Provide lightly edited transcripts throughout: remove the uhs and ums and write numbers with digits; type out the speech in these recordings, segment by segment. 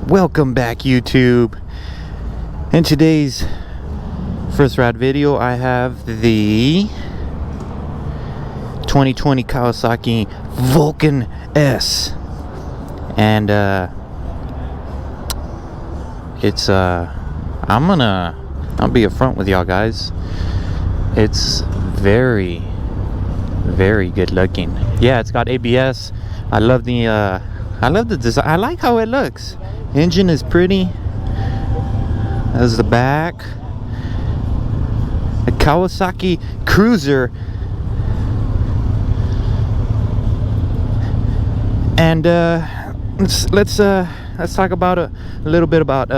Welcome back, YouTube. In today's first ride video, I have the 2020 Kawasaki Vulcan S, and it's I'll be upfront with y'all guys. It's very good looking. Yeah, it's got ABS. I love the design. I like how it looks. Engine is pretty. There's the back. A Kawasaki Cruiser. And let's talk about a little bit about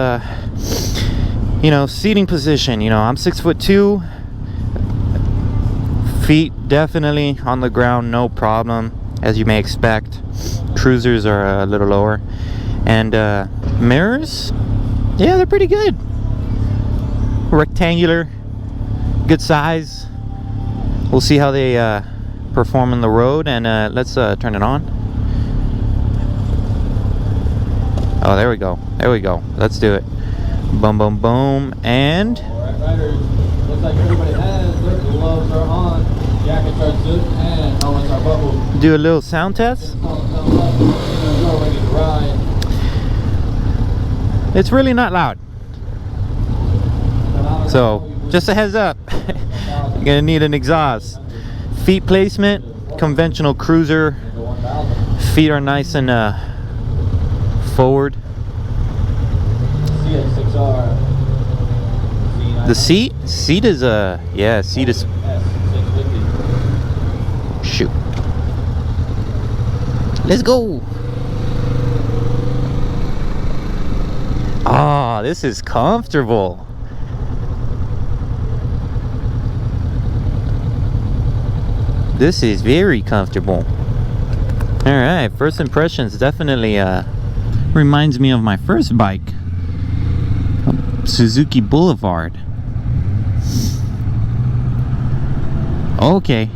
seating position. I'm 6'2". Feet definitely on the ground, no problem, as you may expect. Cruisers are a little lower. And mirrors, yeah, they're pretty good. Rectangular, good size. We'll see how they perform on the road, and let's turn it on. Oh, there we go. Let's do it. Boom, boom, boom, and alright, riders, looks like everybody has their gloves are on, jackets are zipped, and helmets are buckled. do a little sound test. You're ready to ride. It's really not loud, so just a heads up. You're gonna need an exhaust. Feet placement, conventional cruiser. Feet are nice and forward. The seat is seat is shoot. Let's go. Ah, this is comfortable. This is very comfortable. All right, first impressions definitely reminds me of my first bike, Suzuki Boulevard. Okay.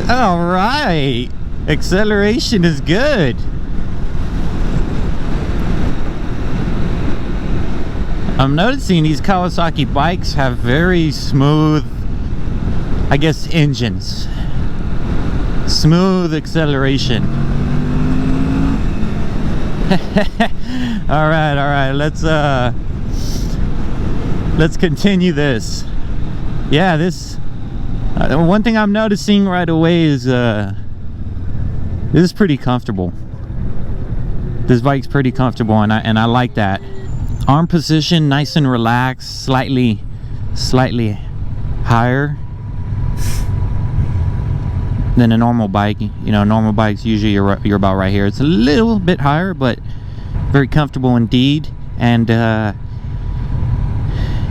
All right, acceleration is good. I'm noticing these Kawasaki bikes have very smooth, I guess, engines. Smooth acceleration. All right, let's continue this. Yeah, this one thing I'm noticing right away is this is pretty comfortable. This bike's pretty comfortable, and I like that. Arm position nice and relaxed, slightly higher than a normal bike. Normal bikes usually you're about right here. It's a little bit higher, but very comfortable indeed. And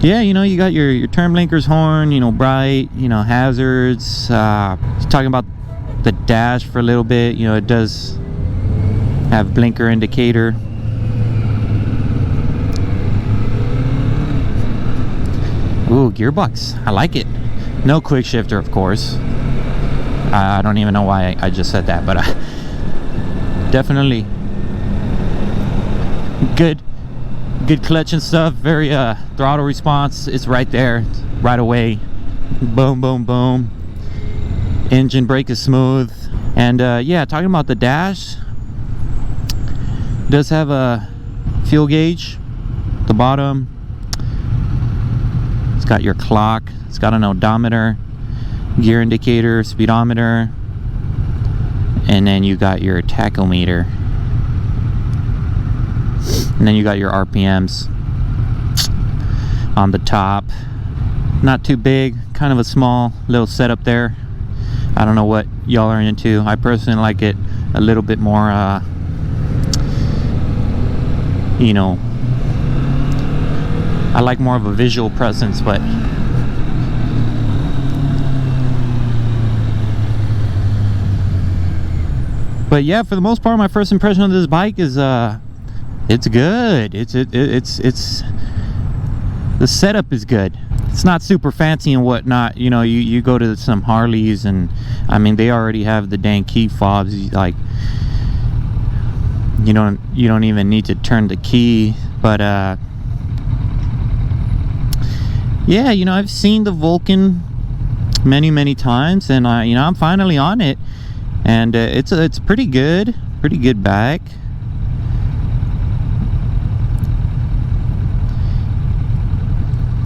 yeah, you got your turn blinkers, horn, bright, hazards. Talking about the dash for a little bit. It does have blinker indicator. Ooh, gearbox. I like it. No quick shifter, of course. I don't even know why I just said that, but definitely good clutch and stuff. Very throttle response. It's right there, right away. Boom, boom, boom. Engine brake is smooth. And yeah, talking about the dash, it does have a fuel gauge at the bottom. It's got your clock, it's got an odometer, gear indicator, speedometer, and then you got your tachometer, and then you got your RPMs on the top. Not too big, kind of a small little setup there. I don't know what y'all are into. I personally like it a little bit more I like more of a visual presence, but But yeah, for the most part, my first impression of this bike is it's good. It's the setup is good. It's not super fancy and whatnot. You know, you go to some Harleys, and I mean, they already have the dang key fobs. Like, you don't even need to turn the key. But yeah, you know, I've seen the Vulcan many times, and you know, I'm finally on it, and it's pretty good bike.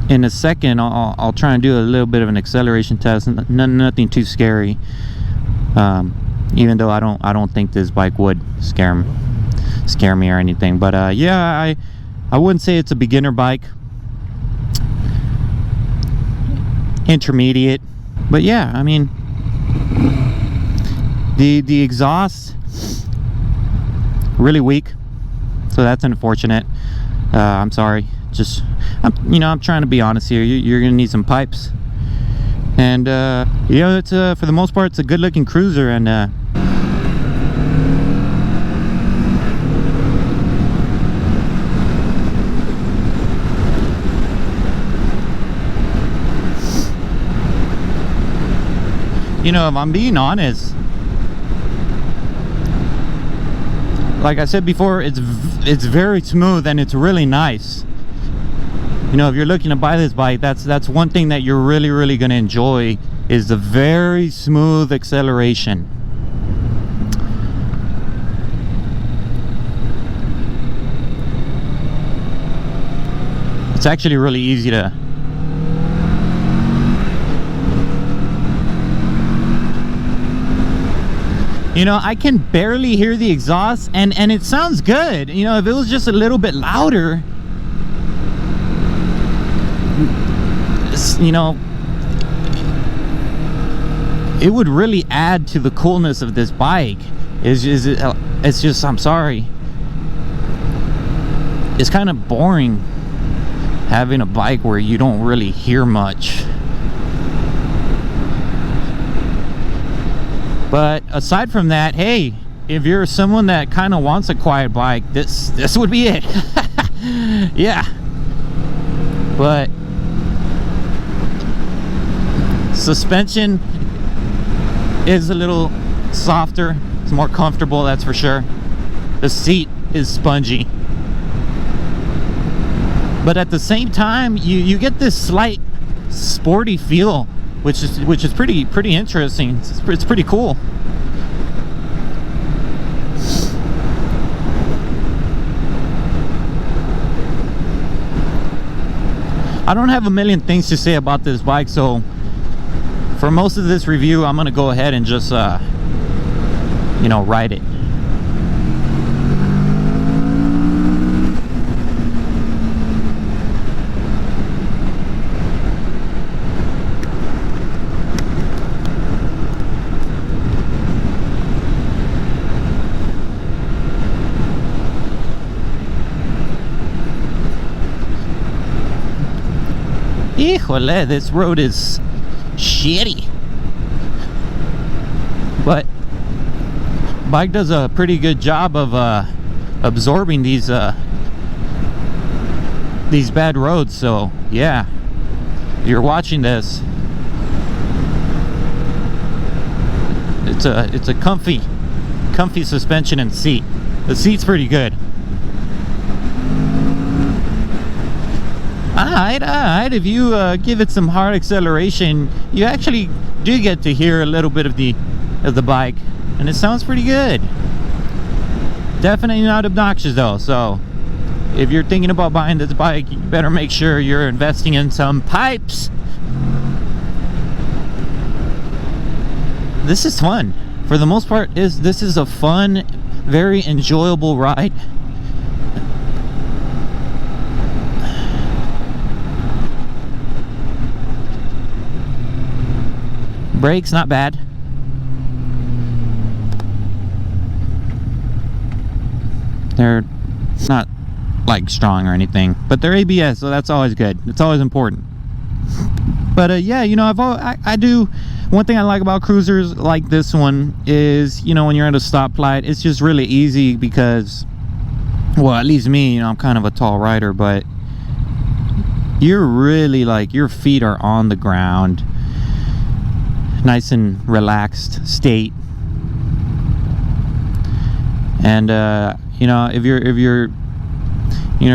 In a second, I'll try and do a little bit of an acceleration test. Nothing too scary. Even though I don't think this bike would scare me or anything. But yeah, I wouldn't say it's a beginner bike. Intermediate. But yeah, I mean, the exhaust really weak, so that's unfortunate. I'm sorry. I'm trying to be honest here. You're gonna need some pipes, and you know, it's for the most part, it's a good-looking cruiser, and you know, if I'm being honest, like I said before, it's very smooth and it's really nice. You know, if you're looking to buy this bike, that's one thing that you're really going to enjoy, is the very smooth acceleration. It's actually really easy to you know, I can barely hear the exhaust, and it sounds good. You know, if it was just a little bit louder, you know, it would really add to the coolness of this bike. It's just, I'm sorry, it's kind of boring having a bike where you don't really hear much. But aside from that, hey, if you're someone that kind of wants a quiet bike, this would be it. Yeah. But suspension is a little softer. It's more comfortable, that's for sure. The seat is spongy. But at the same time, you get this slight sporty feel, which is pretty interesting. It's pretty cool. I don't have a million things to say about this bike, so for most of this review, I'm gonna go ahead and just you know, ride it. Híjole, this road is shitty. But bike does a pretty good job of absorbing these bad roads. So yeah, if you're watching this, it's a comfy suspension and seat. The seat's pretty good. Alright, if you give it some hard acceleration, you actually do get to hear a little bit of the bike, and it sounds pretty good. Definitely not obnoxious though, so if you're thinking about buying this bike, you better make sure you're investing in some pipes. This is fun. For the most part, this is a fun, very enjoyable ride. Brakes, not bad. They're not like strong or anything, but they're ABS, so that's always good. It's always important. But yeah, you know, I do one thing I like about cruisers like this one is, you know, when you're at a stoplight, it's just really easy because, well, at least me, you know, I'm kind of a tall rider, but you're really like, your feet are on the ground, nice and relaxed state. And you know, if you're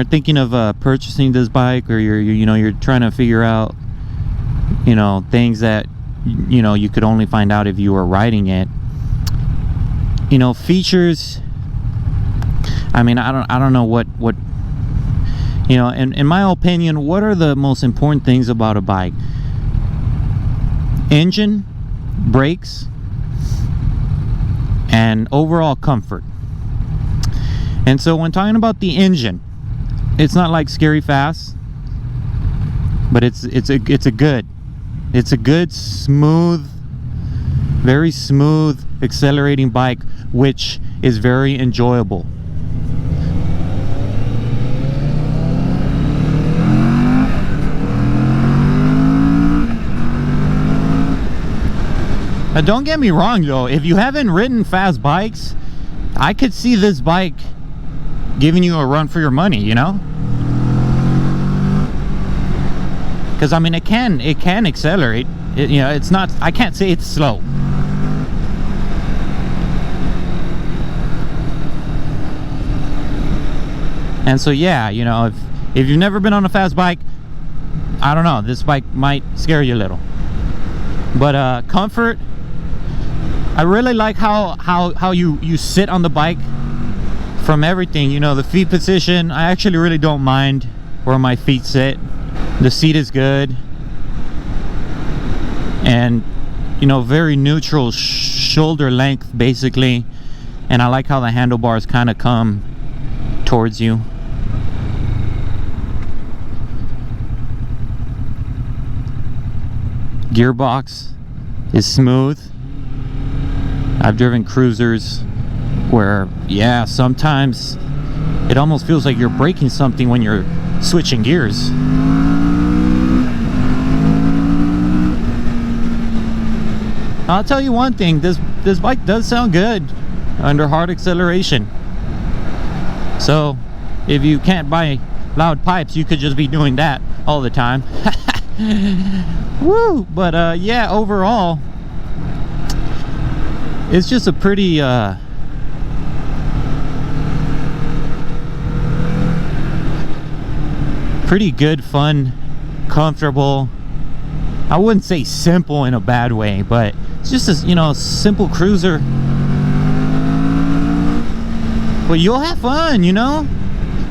thinking of purchasing this bike, or you're trying to figure out, you know, things that, you know, you could only find out if you were riding it, you know, features, I mean, I don't know what you know, in my opinion, what are the most important things about a bike? Engine, brakes, and overall comfort. And so when talking about the engine, it's not like scary fast, but it's a good, smooth, very smooth accelerating bike, which is very enjoyable. Now, don't get me wrong though, if you haven't ridden fast bikes, I could see this bike giving you a run for your money, you know? Because I mean, it can accelerate. You know, it's not, I can't say it's slow. And so yeah, you know, if you've never been on a fast bike, I don't know, this bike might scare you a little. But comfort, I really like how you sit on the bike. From everything, you know, the feet position, I actually really don't mind where my feet sit. The seat is good, and, you know, very neutral shoulder length basically. And I like how the handlebars kind of come towards you. Gearbox is smooth. I've driven cruisers where, yeah, sometimes it almost feels like you're breaking something when you're switching gears. I'll tell you one thing, this bike does sound good under hard acceleration. So if you can't buy loud pipes, you could just be doing that all the time. Woo! But yeah, overall, it's just a pretty good, fun, comfortable, I wouldn't say simple in a bad way, but it's just a, you know, simple cruiser. But you'll have fun, you know.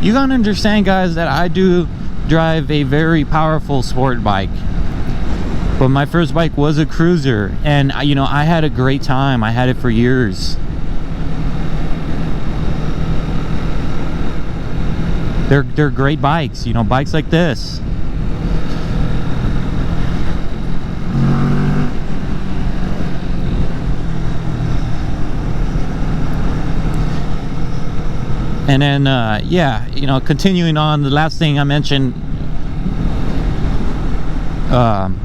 You gotta understand, guys, that I do drive a very powerful sport bike, but my first bike was a cruiser, and you know, I had a great time. I had it for years. They're great bikes, you know, bikes like this. And then yeah, you know, continuing on, the last thing I mentioned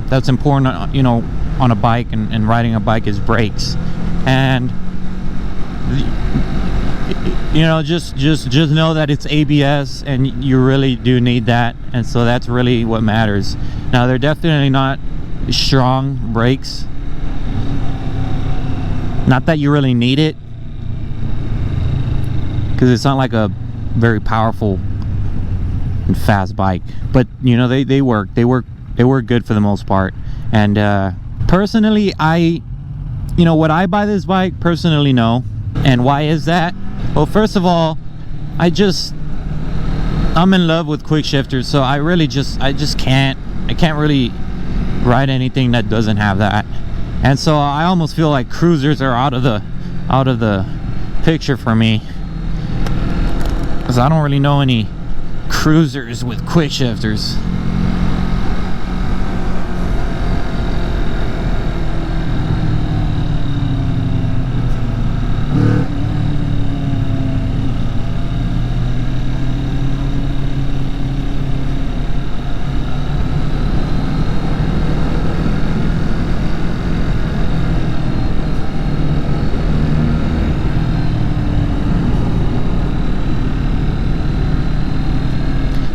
that's important, you know, on a bike and riding a bike is brakes. And you know, just know that it's ABS, and you really do need that, and so that's really what matters. Now, they're definitely not strong brakes, not that you really need it, because it's not like a very powerful and fast bike, but you know, they work good for the most part. And personally, you know, would I buy this bike? Personally, no. And why is that? Well, first of all, I'm in love with quick shifters, so I can't really ride anything that doesn't have that. And so I almost feel like cruisers are out of the picture for me, because I don't really know any cruisers with quick shifters.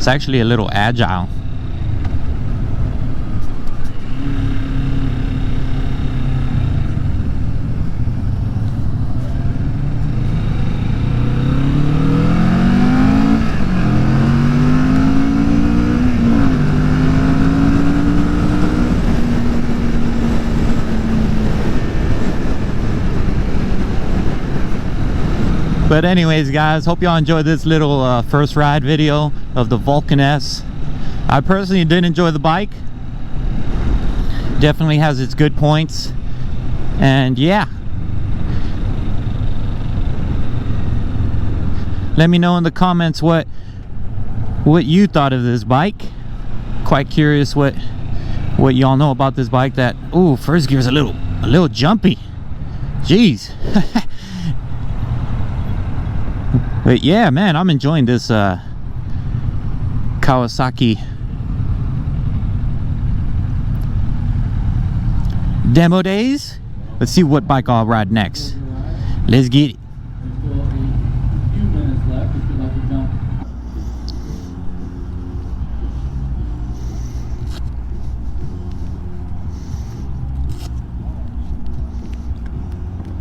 It's actually a little agile. But anyways, guys, hope y'all enjoyed this little first ride video of the Vulcan S. I personally did enjoy the bike. Definitely has its good points. And yeah. Let me know in the comments what you thought of this bike. Quite curious what y'all know about this bike. That, ooh, first gear is a little jumpy. Jeez. But yeah, man, I'm enjoying this Kawasaki demo days. Let's see what bike I'll ride next. Let's get it.